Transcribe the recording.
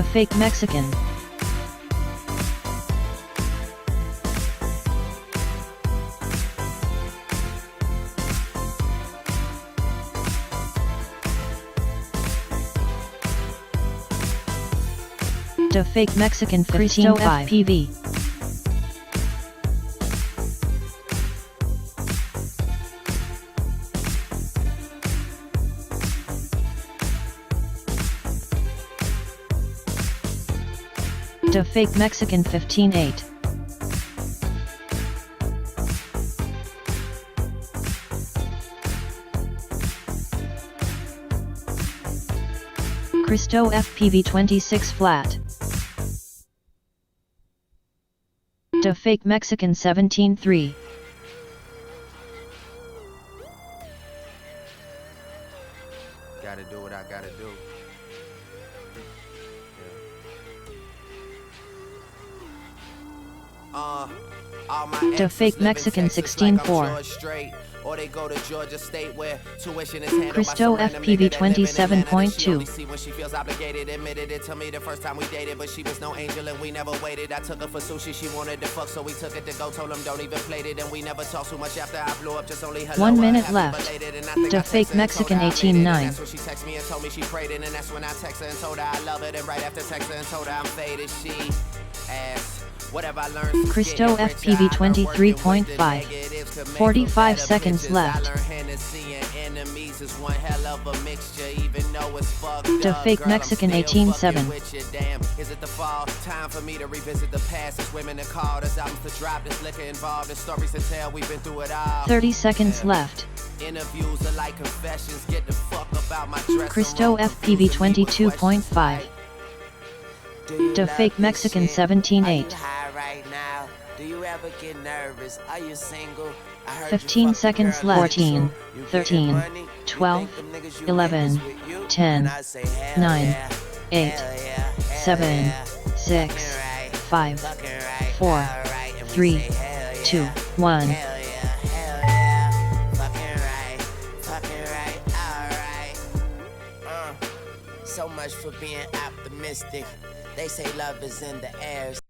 The fake Mexican. The fake Mexican 15 FPV. The fake Mexican 15-8. Kristof FPV 26 flat. The fake Mexican 17-3. Gotta do what I gotta do. The fake Mexican 16-4. Or they go to Georgia State where tuition is handled Kristof FPV 27.2. See when she feels obligated, admitted it to me the first time we dated, but she was no angel and we never waited. I took her for sushi, she wanted to fuck, so we took it to go. Told him don't even play it, and we never talked too much after I blew up. Just only hello. 1 minute left. The fake Mexican 18-9. That's when she texted me and told me she prayed it, and that's when I texted her and told her I love it. And right after texting her and told her I'm faded, she asked. Kristof FPV 23.5. 45 seconds left. The fake Mexican 18-7. Is it the fall? Time for me to revisit the past. It's women that called us albums to drop. There's liquor involved. There's stories to tell. We've been through it all. 30 seconds left. Interviews are like confessions. Get the fuck about my dress. Kristof FPV 22.5. The fake Mexican 17-8. 15 seconds left. 14, 13, 12, 11, 10, 9, 8, 7, 6, 5, 4, 3, 2, 1. So much for being optimistic. They say love is in the air.